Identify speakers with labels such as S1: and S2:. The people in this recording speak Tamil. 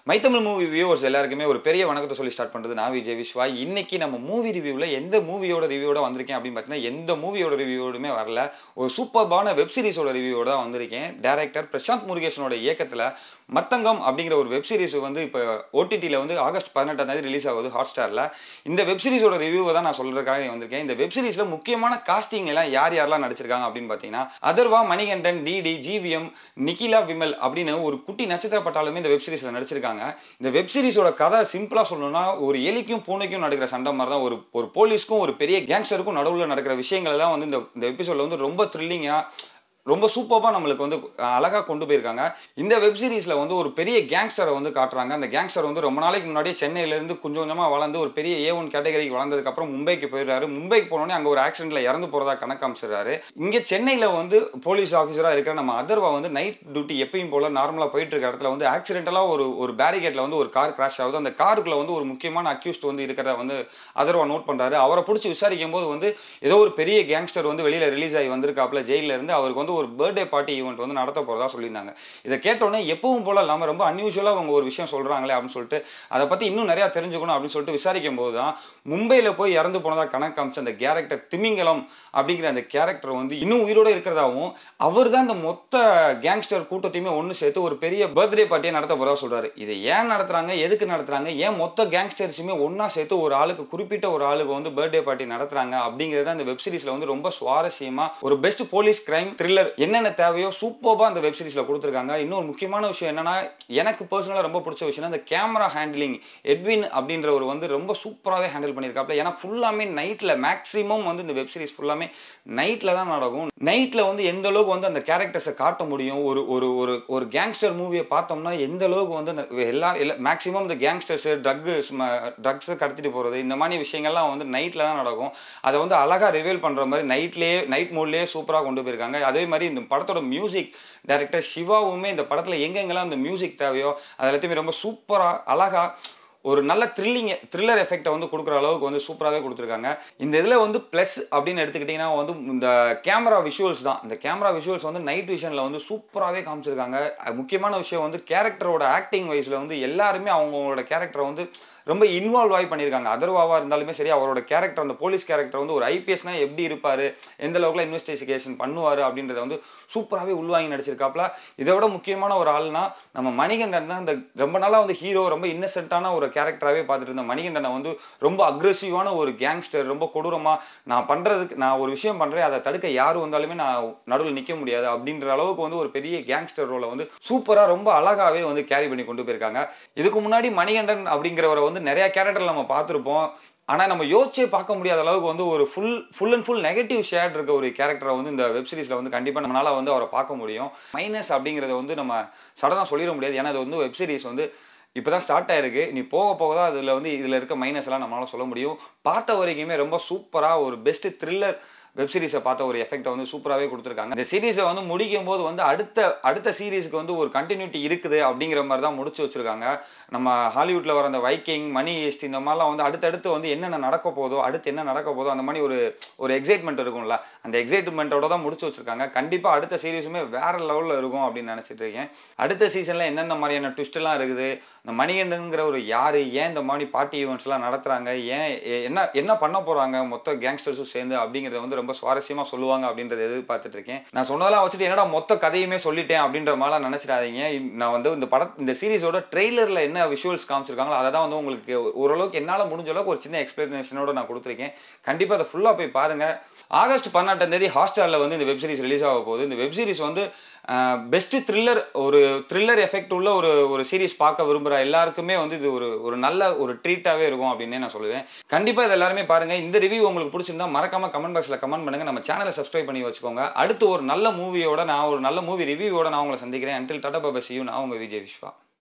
S1: மைத்தமிழ் மூவி வியூவர்ஸ் எல்லாருக்குமே ஒரு பெரிய வணக்கத்தை சொல்லி ஸ்டார்ட் பண்ணுறது நான் விஜய் விஸ்வா. இன்னைக்கு நம்ம மூவி ரிவ்யூவில் எந்த மூவியோட ரிவ்யூவோட வந்திருக்கேன் அப்படின்னு பார்த்தீங்கன்னா எந்த மூவியோட ரிவ்யூவோடுமே வரல. ஒரு சூப்பர்பான வெப் சீரிஸோட ரிவ்யூவோட தான் வந்திருக்கேன். டைரக்டர் பிரசாந்த் முருகேசனோட இயக்கத்தில் மத்தங்கம் அப்படிங்கிற ஒரு வெப் சீரிஸ் வந்து இப்போ ஓடிடியில் வந்து ஆகஸ்ட் 18 ரிலீஸ் ஆகுது ஹாட்ஸ்டாரில். இந்த வெப் சீரிஸோட ரிவ்யூவை தான் நான் சொல்கிறதுக்காக வந்திருக்கேன். இந்த வெப் சீரிஸில் முக்கியமான காஸ்டிங் எல்லாம் யாரெல்லாம் நடிச்சிருக்காங்க அப்படின்னு பார்த்தீங்கன்னா அதர்வா, மணிகண்டன், டிடி, ஜிவிஎம், நிகிலா விமல் அப்படின்னு ஒரு குட்டி நட்சத்திர பட்டாலுமே இந்த வெப் சீரிஸில் நடிச்சிருக்காங்க. இந்த வெப் சீரிஸோட கதை சிம்பிளா சொல்லணும்னா ஒரு எலிக்கும் பூனைக்கும் நடக்கிற சண்டை மாதிரி தான். ஒரு போலீஸ்க்கும் ஒரு பெரிய கேங்ஸ்டருக்கும் நடுவில் நடக்கிற விஷயங்கள் தான் வந்து இந்த எபிசோட்ல வந்து ரொம்ப த்ரில்லிங்கா ரொம்ப சூப்பராக நம்மளுக்கு வந்து அழகாக கொண்டு போயிருக்காங்க. இந்த வெப் சீரிஸில் வந்து ஒரு பெரிய கேங்ஸ்டரை வந்து காட்டுறாங்க. அந்த கேங்ஸ்டர் வந்து ரொம்ப நாளைக்கு முன்னாடியே சென்னையிலேருந்து கொஞ்சம் கொஞ்சமாக வளர்ந்து ஒரு பெரிய A1 கேட்டகரிக்கு வளர்ந்ததுக்கப்புறம் மும்பைக்கு போயிடுறாரு. மும்பைக்கு போனோடனே அங்கே ஒரு ஆக்சிடென்ட்டில் இறந்து போகிறதா கணக்கு காமிச்சிடுறாரு. இங்கே சென்னையில் வந்து போலீஸ் ஆஃபீஸராக இருக்கிற நம்ம அதர்வா வந்து நைட் டியூட்டி எப்பயும் போல் நார்மலாக போயிட்டு இருக்க இடத்துல வந்து ஆக்சிடென்டலாக ஒரு பேரிகேட்டில் வந்து ஒரு கார் கிராஷ் ஆகுது. அந்த காருக்குள்ளே வந்து ஒரு முக்கியமான அக்யூஸ்ட் வந்து இருக்கிறத வந்து அதர்வா நோட் பண்ணுறாரு. அவரை பிடிச்சி விசாரிக்கும் போது வந்து ஏதோ ஒரு பெரிய கேங்ஸ்டர் வந்து வெளியில் ரிலீஸ் ஆகி வந்திருக்காப்புல ஜெயிலில் இருந்து. அவருக்கு வந்து ஒரு பர்த்டே பார்ட்டி ஈவெண்ட் வந்து நடத்த போறதா சொல்லியிருந்தாங்க. இதை கேட்டோன்னே எப்பவும் போல இல்லாம ரொம்ப அன்யூஷுவலா அவங்க ஒரு விஷயம் சொல்றாங்களே அப்படின்னு சொல்லிட்டு அதை பத்தி இன்னும் நிறைய தெரிஞ்சுக்கணும் அப்படின்னு சொல்லிட்டு விசாரிக்கும் போது தான் மும்பையில போய் இறந்து போனதா கணக்கு காமிச்ச அந்த கேரக்டர் திமிங்கலம் அப்படிங்கிற அந்த கேரக்டர் வந்து இன்னும் உயிரோட இருக்கிறதாவும் அவர் தான் இந்த மொத்த கேங்ஸ்டர் கூட்டத்தையுமே ஒன்று சேர்த்து ஒரு பெரிய பர்த்டே பார்ட்டியை நடத்த போறதா சொல்றாரு. இதை ஏன் நடத்துறாங்க, எதுக்கு நடத்துறாங்க, ஏன் மொத்த கேங்ஸ்டர்ஸுமே ஒன்னா சேர்த்து ஒரு ஆளுக்கு குறிப்பிட்ட ஒரு ஆளுக்கு வந்து பர்த்டே பார்ட்டி நடத்துறாங்க அப்படிங்கிறத அந்த வெப் சீரிஸ்ல வந்து ரொம்ப சுவாரஸ்யமா ஒரு பெஸ்ட் போலீஸ் கிரைம் த்ரில்லர் என்னென்ன தேவையோ சூப்பர்பா அந்த வெப் சீரிஸ்ல கொடுத்திருக்காங்க. இன்னொரு முக்கியமான விஷயம் என்னன்னா எனக்கு பர்சனலா ரொம்ப பிடிச்ச விஷயம் அந்த கேமரா ஹேண்ட்லிங். எட்வின் அப்படின்றவர் வந்து ரொம்ப சூப்பராகவே ஹேண்டில் பண்ணியிருக்காப்ல. ஏன்னா ஃபுல்லாமே நைட்ல மேக்ஸிமம் வந்து இந்த வெப் சீரிஸ் ஃபுல்லாமே நைட்ல தான் நடக்கும். நைட்ல வந்து எந்த அளவுக்கு வந்து அந்த கேரக்டர்ஸை காட்ட முடியும், ஒரு ஒரு ஒரு ஒரு கேங்ஸ்டர் மூவியை பார்த்தோம்னா எந்த அளவுக்கு வந்து எல்லா மேக்ஸிமம் இந்த கேங்ஸ்டர்ஸ் ட்ரக்ஸ் கடத்திட்டு போறது இந்த மாதிரி விஷயங்கள்லாம் வந்து நைட்ல தான் நடக்கும். அதை வந்து அழகா ரிவீல் பண்ற மாதிரி நைட் மோட்லயே சூப்பராக கொண்டு போயிருக்காங்க. அதே மாதிரி இந்த படத்தோட மியூசிக் டைரக்டர் சிவாவுமே இந்த படத்தில் எங்கெங்கெல்லாம் அந்த மியூசிக் தேவையோ அது எல்லாத்தையுமே ரொம்ப சூப்பராக அழகா ஒரு நல்ல த்ரில்லர் எஃபெக்டை வந்து கொடுக்குற அளவுக்கு வந்து சூப்பராகவே கொடுத்துருக்காங்க. இந்த இதில் வந்து ப்ளஸ் அப்படின்னு எடுத்துக்கிட்டிங்கன்னா வந்து இந்த கேமரா விஷுவல்ஸ் தான். இந்த கேமரா விஷுவல்ஸ் வந்து நைட் விஷனில் வந்து சூப்பராகவே காமிச்சிருக்காங்க. முக்கியமான விஷயம் வந்து கேரக்டரோட ஆக்டிங் வைஸில் வந்து எல்லாருமே அவங்களோட கேரக்டரை வந்து ரொம்ப இன்வால்வ் ஆகி பண்ணியிருக்காங்க. அதர்வாவா இருந்தாலுமே சரி, அவரோட கேரக்டர் அந்த போலீஸ் கேரக்டர் வந்து ஒரு ஐபிஎஸ்னா எப்படி இருப்பார், எந்த அளவுக்குலாம் இன்வெஸ்டிகேஷன் பண்ணுவார் அப்படின்றத வந்து சூப்பராகவே உள்வாங்கி நடிச்சிருக்காப்ல. இதை விட முக்கியமான ஒரு ஆள்னா நம்ம மணிகண்டன் தான். இந்த ரொம்ப நாளாக வந்து ஹீரோ ரொம்ப இன்னசென்ட்டான ஒரு கேரக்டராகவே பார்த்துட்டு இருந்த மணிகண்டனை வந்து ரொம்ப அக்ரெசிவான ஒரு கேங்ஸ்டர், ரொம்ப கொடூரமாக நான் ஒரு விஷயம் பண்ணுறேன் அதை தடுக்க யார் வந்தாலுமே நான் நடுவில் நிற்க முடியாது அப்படின்ற அளவுக்கு வந்து ஒரு பெரிய கேங்ஸ்டர் ரோலை வந்து சூப்பராக ரொம்ப அழகாகவே வந்து கேரி பண்ணி கொண்டு போயிருக்காங்க. இதுக்கு முன்னாடி மணிகண்டன் அப்படிங்கிறவரை வந்து நிறைய கேரக்டர் நம்ம பார்த்துருப்போம். ஆனால் நம்ம யோசிச்சே பார்க்க முடியாத அளவுக்கு வந்து ஒரு full and full negative shade இருக்க ஒரு கேரக்டரை வந்து இந்த வெப் சீரிஸில் வந்து கண்டிப்பாக நம்மளால் வந்து அவரை பார்க்க முடியும். மைனஸ் அப்படிங்கிறத வந்து நம்ம சடனாக சொல்லிட முடியாது. ஏன்னா அது வந்து வெப் சீரிஸ் வந்து இப்போ தான் ஸ்டார்ட் ஆயிருக்கு. நீ போக போக தான் இதில் இருக்க மைனஸ் எல்லாம் நம்மளால சொல்ல முடியும். பார்த்த வரைக்குமே ரொம்ப சூப்பராக ஒரு பெஸ்ட் த்ரில்லர் வெப் சீரிஸை பார்த்த ஒரு எஃபெக்டை வந்து சூப்பராகவே கொடுத்துருக்காங்க. இந்த சீரிஸை வந்து முடிக்கும் போது வந்து அடுத்த சீரீஸ்க்கு வந்து ஒரு கண்டினியூட்டி இருக்குது அப்படிங்கிற மாதிரி தான் முடிச்சு வச்சிருக்காங்க. நம்ம ஹாலிவுட்டில் வர அந்த வைக்கிங், மணி ஹெய்ஸ்ட் இந்த மாதிரிலாம் வந்து அடுத்தடுத்து வந்து என்னென்ன நடக்க போதோ அந்த மாதிரி ஒரு எக்ஸைட்மெண்ட் இருக்கும்ல, அந்த எக்ஸைட்மெண்ட்டோட தான் முடிச்சு வச்சிருக்காங்க. கண்டிப்பாக அடுத்த சீரீஸுமே வேற லெவலில் இருக்கும் அப்படின்னு நினச்சிட்டு இருக்கேன். அடுத்த சீசனில் எந்தெந்த மாதிரியான ட்விஸ்ட்லாம் இருக்குது, இந்த மணிகண்டன்கிற ஒரு யார், ஏன் இந்த மாதிரி பார்ட்டி ஈவெண்ட்ஸ்லாம் நடத்துகிறாங்க, என்ன பண்ண போகிறாங்க மொத்த கேங்ஸ்டர்ஸும் சேர்ந்து அப்படிங்கிறத வந்து ரொம்ப சுவாரஸ்யமாக சொல்லுவாங்க அப்படின்றத எதிர்பார்த்துட்டு இருக்கேன். நான் சொன்னதெல்லாம் வச்சுட்டு என்னடா மொத்த கதையுமே சொல்லிட்டேன் அப்படின்ற மாதிரிலாம் நினச்சிடாதீங்க. நான் வந்து இந்த சீரிஸோட ட்ரெய்லரில் என்ன விஷுவல்ஸ் காமிச்சிருக்காங்களோ அதை தான் வந்து உங்களுக்கு ஓரளவுக்கு என்னால் முடிஞ்ச அளவுக்கு ஒரு சின்ன எக்ஸ்பிளனேஷனோட நான் கொடுத்துருக்கேன். கண்டிப்பாக அதை ஃபுல்லாக போய் பாருங்கள். ஆகஸ்ட் 18 ஹாட்ஸ்டாரில் வந்து இந்த வெப் சீரிஸ் ரிலீஸ் ஆக போகுது. இந்த வெப் சீரிஸ் வந்து பெஸ்ட் த்ரில்லர் எஃபெக்ட் உள்ள ஒரு சீரிஸ் பார்க்க விரும்புகிற எல்லாருக்குமே வந்து இது ஒரு நல்ல ஒரு ட்ரீட்டாகவே இருக்கும் அப்படின்னே நான் சொல்லுவேன். கண்டிப்பாக இது எல்லாருமே பாருங்கள். இந்த ரிவ்யூ உங்களுக்கு பிடிச்சிருந்தா மறக்காம கமெண்ட் பாக்ஸில் கமெண்ட் பண்ணுங்கள். நம்ம சேனலை சப்ஸ்கிரைப் பண்ணி வச்சுக்கோங்க. அடுத்து ஒரு நல்ல மூவியோட ஒரு நல்ல மூவி ரிவ்யூவோட நான் உங்களை சந்திக்கிறேன். Until tata bye bye, see you. நான் உங்கள் விஜய் விஸ்வா.